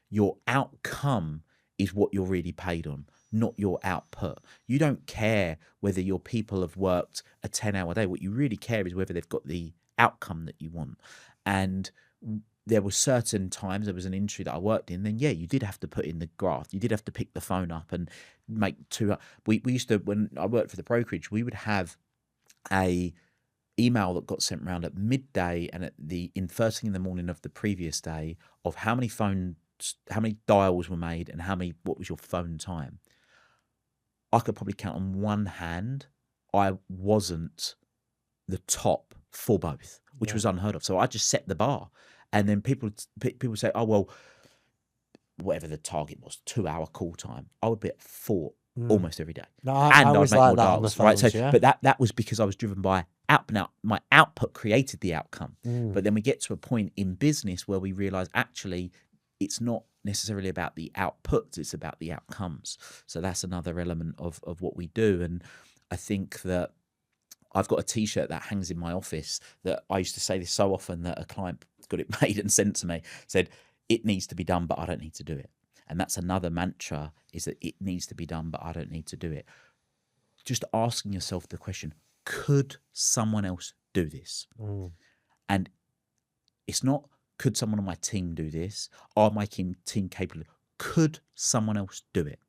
your outcome is what you're really paid on, not your output. You don't care whether your people have worked a 10-hour day. What you really care is whether they've got the outcome that you want. And there were certain times, there was an industry that I worked in, then yeah, you did have to put in the graft. You did have to pick the phone up and make we used to, when I worked for the brokerage, we would have a email that got sent around at midday and in first thing in the morning of the previous day of how many dials were made and what was your phone time. I could probably count on one hand. I wasn't the top for both, which was unheard of. So I just set the bar. And then people say, oh, well, whatever the target was, 2-hour call time, I would be at 4 almost every day. No, I was like that on the phones, right? So, yeah. but that was because I was driven by now my output created the outcome. But then we get to a point in business where we realize actually it's not necessarily about the outputs, it's about the outcomes. So that's another element of what we do. And I think that I've got a t-shirt that hangs in my office that I used to say this so often that a client got it made and sent to me, said, it needs to be done, but I don't need to do it. And that's another mantra, is that it needs to be done, but I don't need to do it. Just asking yourself the question, could someone else do this? And it's not, could someone on my team do this? Are my team capable? Could someone else do it?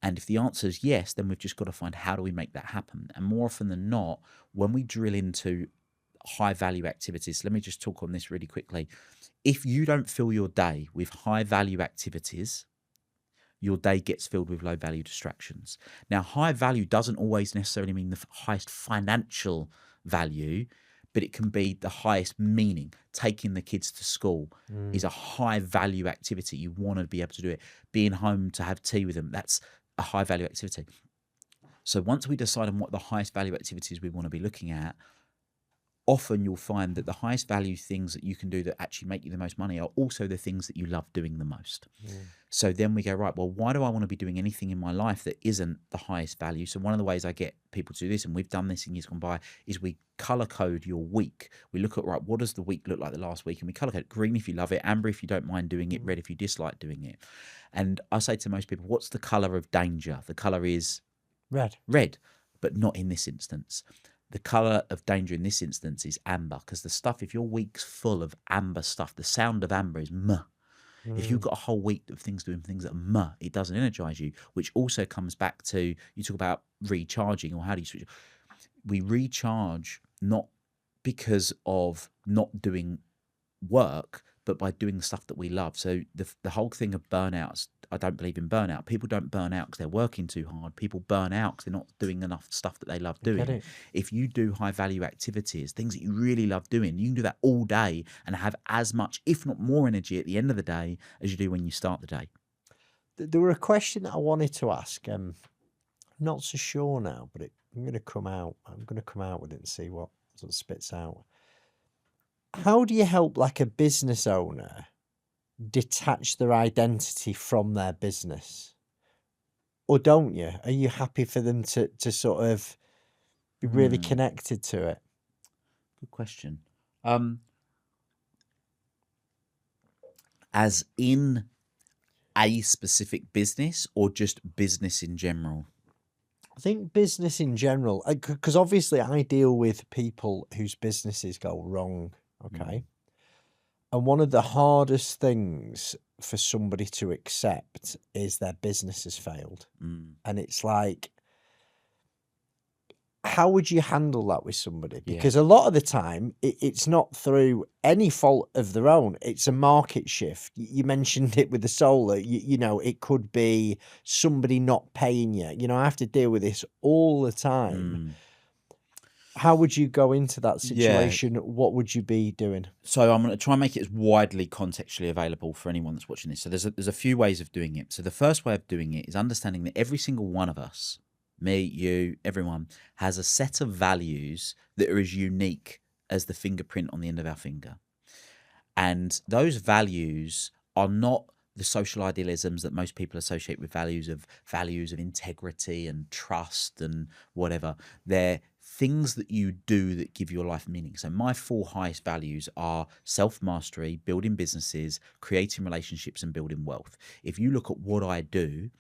And if the answer is yes, then we've just got to find, how do we make that happen? And more often than not, when we drill into high value activities, let me just talk on this really quickly. If you don't fill your day with high value activities, your day gets filled with low value distractions. Now, high value doesn't always necessarily mean the highest financial value, but it can be the highest meaning. Taking the kids to school is a high value activity. You want to be able to do it. Being home to have tea with them, that's a high value activity. So once we decide on what the highest value activities we want to be looking at, often you'll find that the highest value things that you can do that actually make you the most money are also the things that you love doing the most. So then we go, right, well, why do I want to be doing anything in my life that isn't the highest value? So one of the ways I get people to do this, and we've done this in years gone by, is we color code your week. We look at, right, what does the week look like the last week? And we color code green if you love it, amber if you don't mind doing it, red if you dislike doing it. And I say to most people, what's the color of danger? The color is red, but not in this instance. The colour of danger in this instance is amber, because the stuff, if your week's full of amber stuff, the sound of amber is muh. If you've got a whole week of things doing things that are muh, it doesn't energise you, which also comes back to, you talk about recharging, or how do you switch? We recharge not because of not doing work, but by doing the stuff that we love. So the whole thing of burnouts, I don't believe in burnout. People don't burn out because they're working too hard. People burn out because they're not doing enough stuff that they love doing. If you do high value activities, things that you really love doing, you can do that all day and have as much, if not more energy at the end of the day as you do when you start the day. There were a question that I wanted to ask. I'm not so sure now, but I'm going to come out with it and see what sort of spits out. How do you help like a business owner detach their identity from their business? Or don't you? Are you happy for them to sort of be really connected to it? Good question. As in a specific business, or just business in general? I think business in general, because obviously I deal with people whose businesses go wrong. Okay. And one of the hardest things for somebody to accept is their business has failed. And it's like, how would you handle that with somebody? Yeah. Because a lot of the time, it's not through any fault of their own. It's a market shift. You mentioned it with the solar. You know, it could be somebody not paying you. You know, I have to deal with this all the time. Mm. How would you go into that Yeah. situation? What would you be doing? So I'm going to try and make it as widely contextually available for anyone that's watching this. So there's a few ways of doing it. So the first way of doing it is understanding that every single one of us, me, you, everyone, has a set of values that are as unique as the fingerprint on the end of our finger. And those values are not the social idealisms that most people associate with values of integrity and trust and whatever. They're things that you do that give your life meaning. So my 4 highest values are self-mastery, building businesses, creating relationships, and building wealth. If you look at what I do,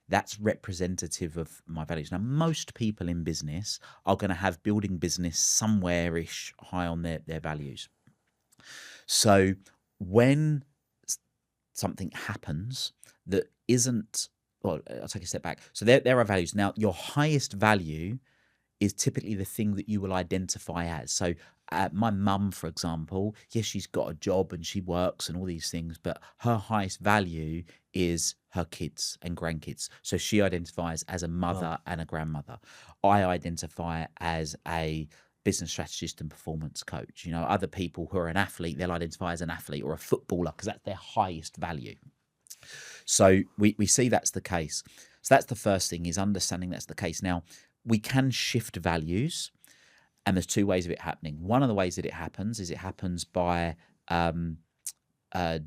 that's representative of my values. Now, most people in business are going to have building business somewhere-ish high on their values. So when something happens that isn't, well, I'll take a step back. So there are values. Now, your highest value is typically the thing that you will identify as. So my mum, for example, yes, she's got a job and she works and all these things, but her highest value is her kids and grandkids. So she identifies as a mother and a grandmother. I identify as a business strategist and performance coach. You know, other people who are an athlete, they'll identify as an athlete or a footballer because that's their highest value. So we see that's the case. So that's the first thing, is understanding that's the case. Now, we can shift values, and there's 2 ways of it happening. One of the ways that it happens is it happens by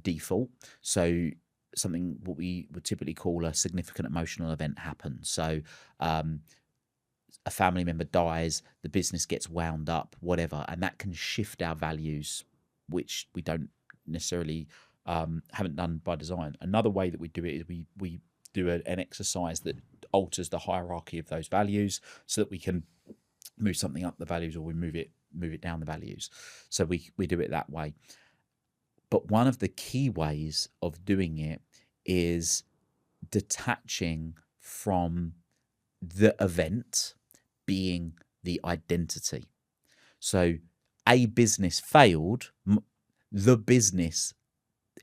default. So something what we would typically call a significant emotional event happens. So a family member dies, the business gets wound up, whatever, and that can shift our values, which we don't necessarily haven't done by design. Another way that we do it is we do an exercise that alters the hierarchy of those values so that we can move something up the values, or we move it down the values. So we do it that way. But one of the key ways of doing it is detaching from the event being the identity. So a business failed, the business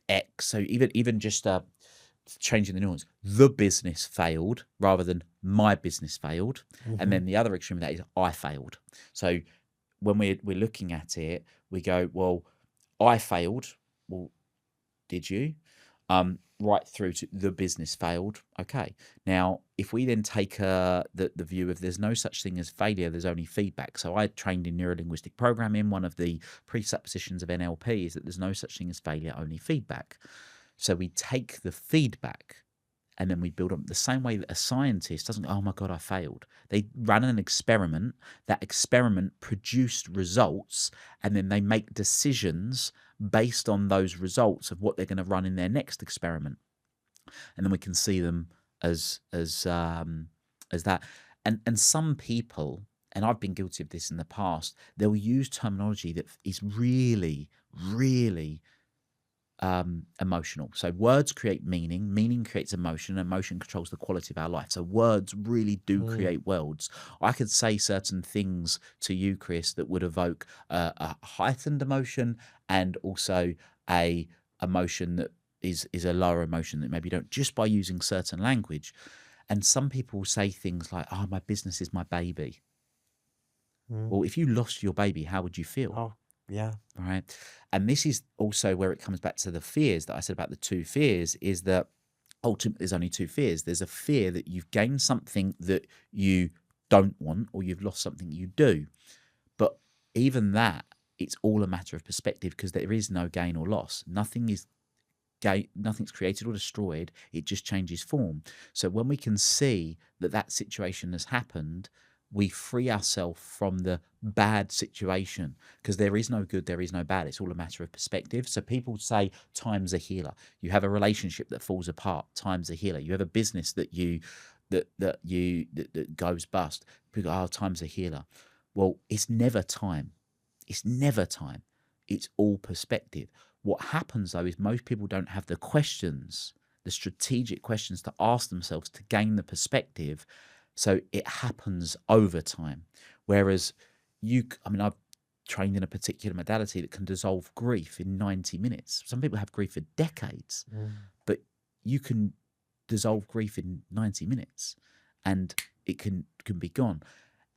X. So even just changing the nuance, the business failed rather than my business failed. And then the other extreme of that is I failed. So when we're looking at it, we go, well, I failed. Well, did you? Right through to the business failed. Okay. Now, if we then take the view of there's no such thing as failure, there's only feedback. So I trained in neurolinguistic programming. One of the presuppositions of NLP is that there's no such thing as failure, only feedback. So we take the feedback and then we build up the same way that a scientist doesn't go, oh my God, I failed. They ran an experiment. That experiment produced results, and then they make decisions based on those results of what they're going to run in their next experiment. And then we can see them as that. And some people, and I've been guilty of this in the past, they'll use terminology that is really, really emotional. So words create meaning, meaning creates emotion, emotion controls the quality of our life. So words really do create worlds. I could say certain things to you, Chris, that would evoke a heightened emotion and also a emotion that is a lower emotion that maybe you don't, just by using certain language. And some people say things like, oh, my business is my baby. Well, if you lost your baby, how would you feel? Oh, yeah. Right. And this is also where it comes back to the fears that I said about the 2 fears, is that ultimately there's only 2 fears. There's a fear that you've gained something that you don't want, or you've lost something you do. But even that, it's all a matter of perspective, because there is no gain or loss. Nothing's created or destroyed. It just changes form. So when we can see that situation has happened, we free ourselves from the bad situation, because there is no good, there is no bad. It's all a matter of perspective. So people say time's a healer. You have a relationship that falls apart, time's a healer. You have a business that goes bust, people go, oh, time's a healer. Well, it's never time. It's never time. It's all perspective. What happens though is most people don't have the questions, the strategic questions to ask themselves to gain the perspective. So it happens over time. Whereas I've trained in a particular modality that can dissolve grief in 90 minutes. Some people have grief for decades, but you can dissolve grief in 90 minutes and it can be gone.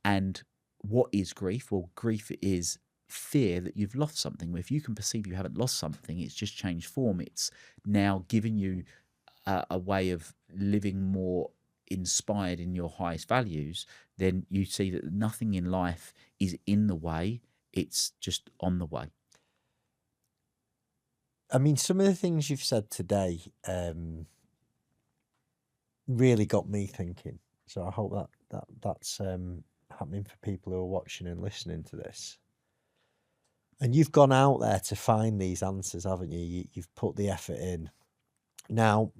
And what is grief? Well, grief is fear that you've lost something. If you can perceive you haven't lost something, it's just changed form. It's now given you a way of living more inspired in your highest values. Then you see that nothing in life is in the way, it's just on the way. I mean, some of the things you've said today really got me thinking. So I hope that's happening for people who are watching and listening to this. And you've gone out there to find these answers, haven't you? You've put the effort in. Now,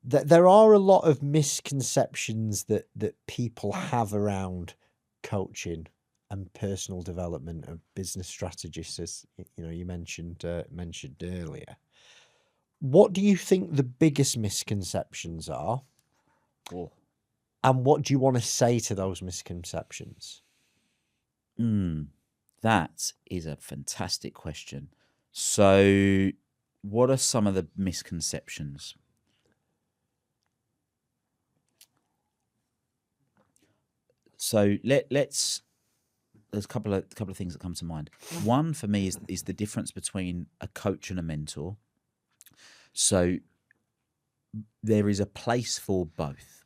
there are a lot of misconceptions that people have around coaching and personal development and business strategists, as you mentioned earlier. What do you think the biggest misconceptions are? Oh. And what do you want to say to those misconceptions? That is a fantastic question. So, what are some of the misconceptions? So there's a couple of things that come to mind. One for me is the difference between a coach and a mentor. So there is a place for both.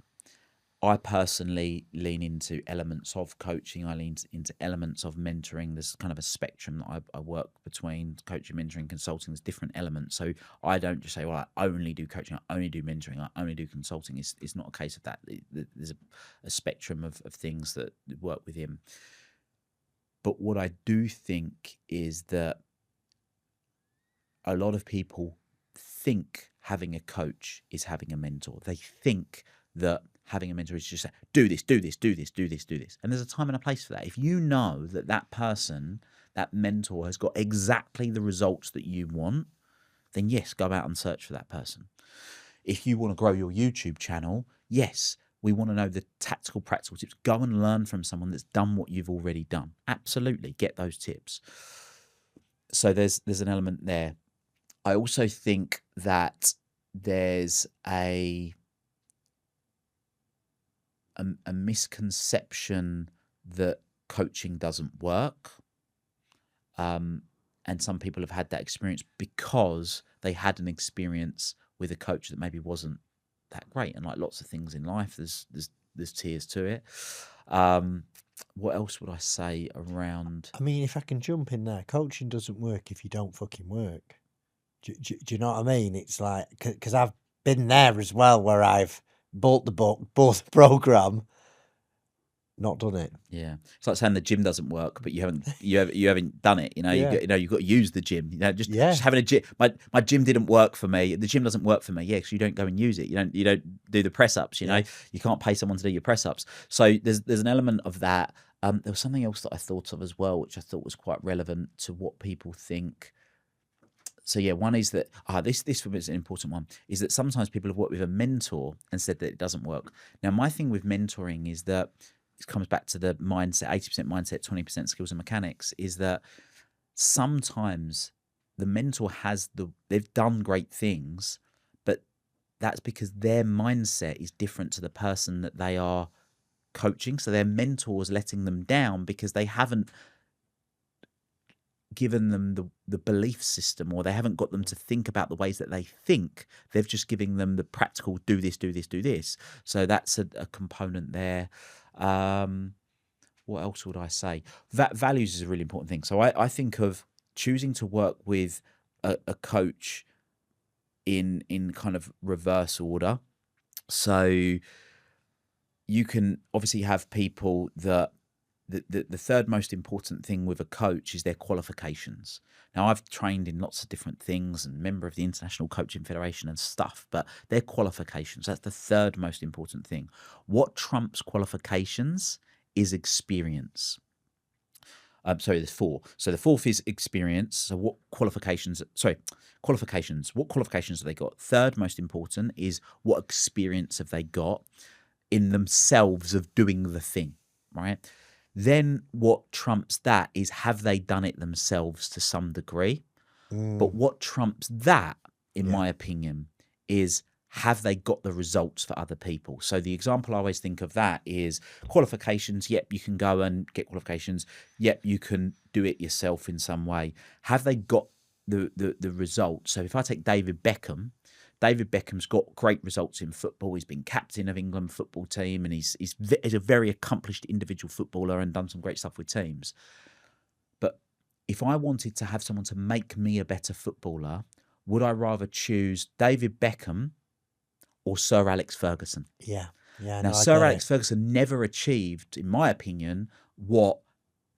I personally lean into elements of coaching. I lean into elements of mentoring. There's kind of a spectrum that I work between coaching, mentoring, consulting. There's different elements. So I don't just say, well, I only do coaching, I only do mentoring, I only do consulting. It's not a case of that. There's a spectrum of things that work within. But what I do think is that a lot of people think having a coach is having a mentor. They think that having a mentor is just say, do this, do this, do this, do this, do this. And there's a time and a place for that. If you know that person, that mentor has got exactly the results that you want, then yes, go out and search for that person. If you want to grow your YouTube channel, yes, we want to know the tactical, practical tips. Go and learn from someone that's done what you've already done. Absolutely, get those tips. So there's an element there. I also think that there's a misconception that coaching doesn't work. And some people have had that experience because they had an experience with a coach that maybe wasn't that great. And like lots of things in life, there's tiers to it. What else would I say around? I mean, if I can jump in there, coaching doesn't work if you don't fucking work. Do you know what I mean? It's like, because I've been there as well, where I've bought the book, bought the program, not done it. Yeah, it's like saying the gym doesn't work, but you haven't done it. Yeah. You've got to use the gym. Just having a gym. My gym didn't work for me. The gym doesn't work for me. Yeah, because you don't go and use it. You don't do the press ups. You can't pay someone to do your press ups. So there's an element of that. There was something else that I thought of as well, which I thought was quite relevant to what people think. So yeah, one is that this was an important one, is that sometimes people have worked with a mentor and said that it doesn't work. Now, my thing with mentoring is that it comes back to the mindset, 80% mindset, 20% skills and mechanics, is that sometimes the mentor they've done great things, but that's because their mindset is different to the person that they are coaching. So their mentor's letting them down because they haven't given them the belief system, or they haven't got them to think about the ways that they think. They've just given them the practical, do this, do this, do this. So that's a component there. What else would I say? Values is a really important thing. So I think of choosing to work with a coach in kind of reverse order. So you can obviously have people that the third most important thing with a coach is their qualifications. Now, I've trained in lots of different things and member of the International Coaching Federation and stuff, but their qualifications, that's the third most important thing. What trumps qualifications is experience. There's four. So the fourth is experience. So what qualifications. What qualifications have they got? Third most important is what experience have they got in themselves of doing the thing, right? Then what trumps that is, have they done it themselves to some degree? But what trumps that, in my opinion, is, have they got the results for other people? So the example I always think of that is qualifications. Yep, you can go and get qualifications. Yep, you can do it yourself in some way. Have they got the results? So if I take David Beckham's got great results in football. He's been captain of England football team, and he's a very accomplished individual footballer and done some great stuff with teams. But if I wanted to have someone to make me a better footballer, would I rather choose David Beckham or Sir Alex Ferguson? Yeah. Now, Sir Alex Ferguson never achieved, in my opinion, what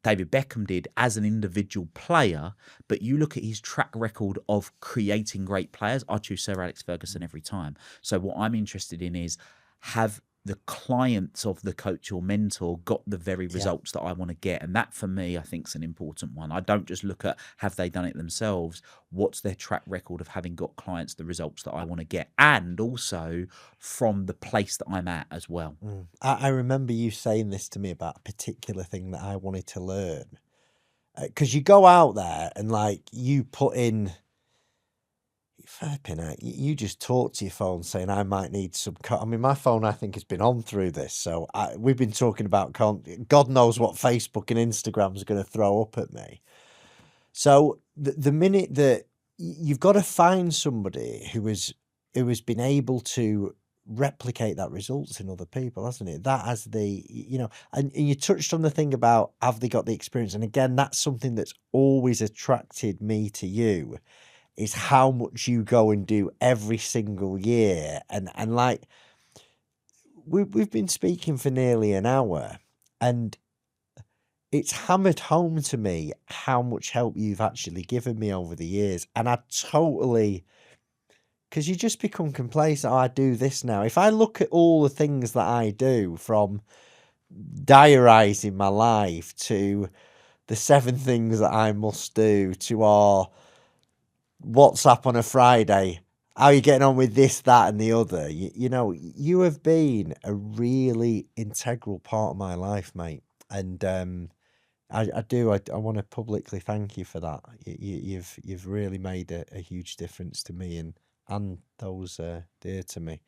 David Beckham did as an individual player, but you look at his track record of creating great players, I choose Sir Alex Ferguson every time. So what I'm interested in is, have the clients of the coach or mentor got the very results that I want to get? And that, for me, I think is an important one. I don't just look at, have they done it themselves? What's their track record of having got clients the results that I want to get? And also from the place that I'm at as well. I remember you saying this to me about a particular thing that I wanted to learn. Because you go out there and like you put in, you just talk to your phone saying, I might need some, I mean, my phone, I think, has been on through this. So we've been talking about, God knows what Facebook and Instagram is going to throw up at me. So the minute that you've got to find somebody who has been able to replicate that results in other people, hasn't it? That as the, and you touched on the thing about, have they got the experience? And again, that's something that's always attracted me to you, is how much you go and do every single year. And like, we've been speaking for nearly an hour, and it's hammered home to me how much help you've actually given me over the years. And I totally, because you just become complacent. Oh, I do this now. If I look at all the things that I do, from diarising my life to the 7 things that I must do, to our WhatsApp on a Friday, how are you getting on with this, that, and the other? You have been a really integral part of my life, mate. And I want to publicly thank you for that. You've really made a huge difference to me and those dear to me.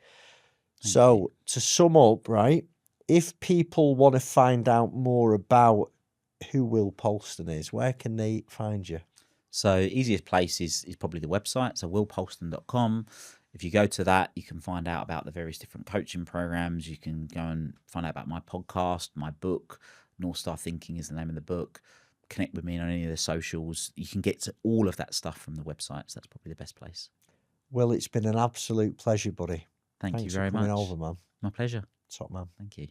So to sum up, right, if people want to find out more about who Will Polston is, where can they find you? So easiest place is probably the website, so willpolston.com. If you go to that, you can find out about the various different coaching programs. You can go and find out about my podcast, my book. North Star Thinking is the name of the book. Connect with me on any of the socials. You can get to all of that stuff from the website, so that's probably the best place. Well, it's been an absolute pleasure, buddy. Thanks you for very coming much. over, man. My pleasure. Top man. Thank you.